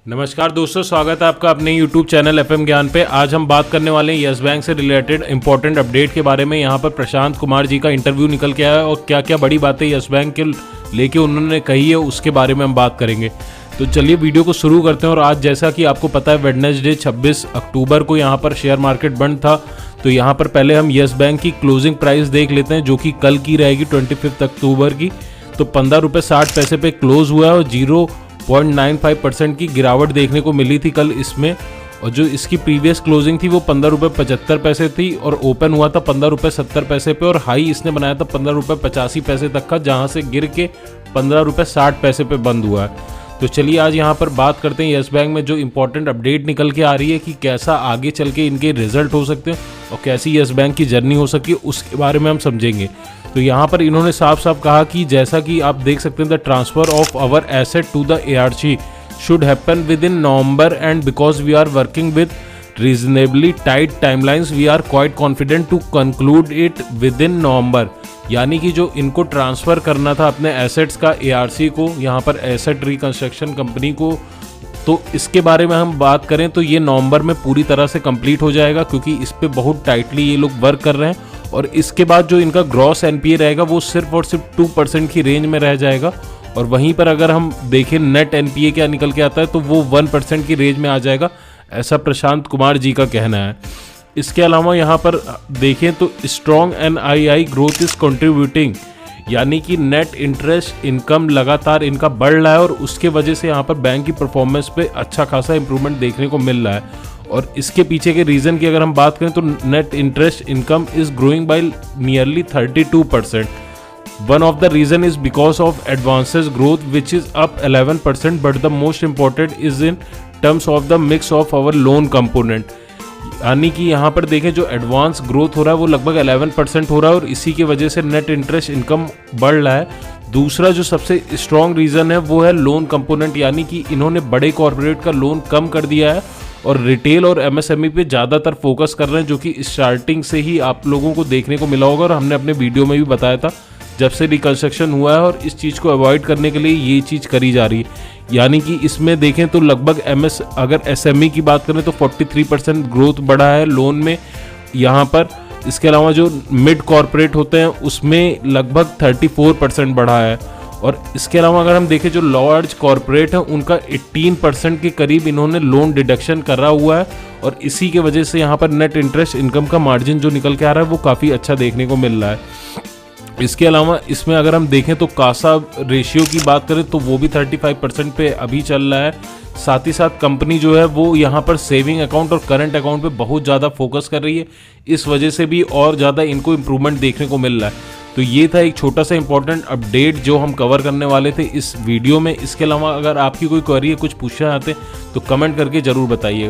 नमस्कार दोस्तों, स्वागत है आपका अपने YouTube चैनल एफएम ज्ञान पे। आज हम बात करने वाले हैं यस बैंक से रिलेटेड इंपॉर्टेंट अपडेट के बारे में। यहाँ पर प्रशांत कुमार जी का इंटरव्यू निकल के आया है और क्या क्या बड़ी बातें यस बैंक के लेके उन्होंने कही है उसके बारे में हम बात करेंगे। तो चलिए वीडियो को शुरू करते हैं। और आज जैसा कि आपको पता है वेडनेसडे 26 अक्टूबर को यहाँ पर शेयर मार्केट बंद था। तो यहाँ पर पहले हम यस बैंक की क्लोजिंग प्राइस देख लेते हैं जो कि कल की रहेगी 25 अक्टूबर की। तो 15 रुपये 60 पैसे पे क्लोज हुआ है और 0.95% की गिरावट देखने को मिली थी कल इसमें। और जो इसकी प्रीवियस क्लोजिंग थी वो 15 रुपये 75 पैसे थी और ओपन हुआ था 15 रुपये 70 पैसे पे। और हाई इसने बनाया था 15 रुपये 85 पैसे तक का, जहां से गिर के 15 रुपये 60 पैसे पे बंद हुआ है। तो चलिए आज यहाँ पर बात करते हैं यस बैंक में जो इंपॉर्टेंट अपडेट निकल के आ रही है कि कैसा आगे चल के इनके रिजल्ट हो सकते हैं और कैसी यस बैंक की जर्नी हो सकती है, उसके बारे में हम समझेंगे। तो यहाँ पर इन्होंने साफ साफ कहा कि जैसा कि आप देख सकते हैं the transfer of our asset to the ARC should happen within November, and because we are working with reasonably tight timelines we are quite confident to conclude it within November। यानी कि जो इनको ट्रांसफ़र करना था अपने assets का ARC को, यहाँ पर एसेट रिकंस्ट्रक्शन कंपनी को, तो इसके बारे में हम बात करें तो ये नवंबर में पूरी तरह से कंप्लीट हो जाएगा क्योंकि इस पर बहुत टाइटली ये लोग वर्क कर रहे हैं। और इसके बाद जो इनका ग्रॉस NPA रहेगा वो सिर्फ और सिर्फ 2% की रेंज में रह जाएगा। और वहीं पर अगर हम देखें नेट NPA क्या निकल के आता है तो वो 1% की रेंज में आ जाएगा, ऐसा प्रशांत कुमार जी का कहना है। इसके अलावा यहाँ पर देखें तो strong NII growth is contributing, यानी कि नेट इंटरेस्ट इनकम लगातार इनका बढ़ रहा है और उसके वजह से यहाँ पर बैंक की परफॉर्मेंस पे अच्छा खासा इंप्रूवमेंट देखने को मिल रहा है। और इसके पीछे के रीज़न की अगर हम बात करें तो net interest income is growing bye nearly 32%। One of the reason is because of advances growth which is up 11%, but the most important is in terms of the mix of our loan component। यानी कि यहाँ पर देखें जो advance growth हो रहा है वो लगभग 11% हो रहा है और इसी की वजह से नेट इंटरेस्ट इनकम बढ़ रहा है। दूसरा जो सबसे स्ट्रॉन्ग रीज़न है वो है लोन कंपोनेंट, यानी कि इन्होंने बड़े कॉर्पोरेट का लोन कम कर दिया है और रिटेल और MSME पे ज़्यादातर फोकस कर रहे हैं, जो कि स्टार्टिंग से ही आप लोगों को देखने को मिला होगा और हमने अपने वीडियो में भी बताया था जब से रिकंस्ट्रक्शन हुआ है। और इस चीज़ को अवॉइड करने के लिए ये चीज़ करी जा रही है। यानी कि इसमें देखें तो लगभग अगर SME की बात करें तो 43% ग्रोथ बढ़ा है लोन में यहाँ पर। इसके अलावा जो मिड कॉर्पोरेट होते हैं उसमें लगभग 34% बढ़ा है। और इसके अलावा अगर हम देखें जो लार्ज कॉर्पोरेट है उनका 18% के करीब इन्होंने लोन डिडक्शन करा हुआ है और इसी के वजह से यहाँ पर नेट इंटरेस्ट इनकम का मार्जिन जो निकल के आ रहा है वो काफ़ी अच्छा देखने को मिल रहा है। इसके अलावा इसमें अगर हम देखें तो कासा रेशियो की बात करें तो वो भी 35% पे अभी चल रहा है। साथ ही साथ कंपनी जो है वो यहाँ पर सेविंग अकाउंट और करंट अकाउंट पे बहुत ज़्यादा फोकस कर रही है, इस वजह से भी और ज़्यादा इनको इम्प्रूवमेंट देखने को मिल रहा है। तो ये था एक छोटा सा इंपॉर्टेंट अपडेट जो हम कवर करने वाले थे इस वीडियो में। इसके अलावा अगर आपकी कोई क्वेरी है, कुछ पूछना चाहते हैं तो कमेंट करके ज़रूर बताइएगा।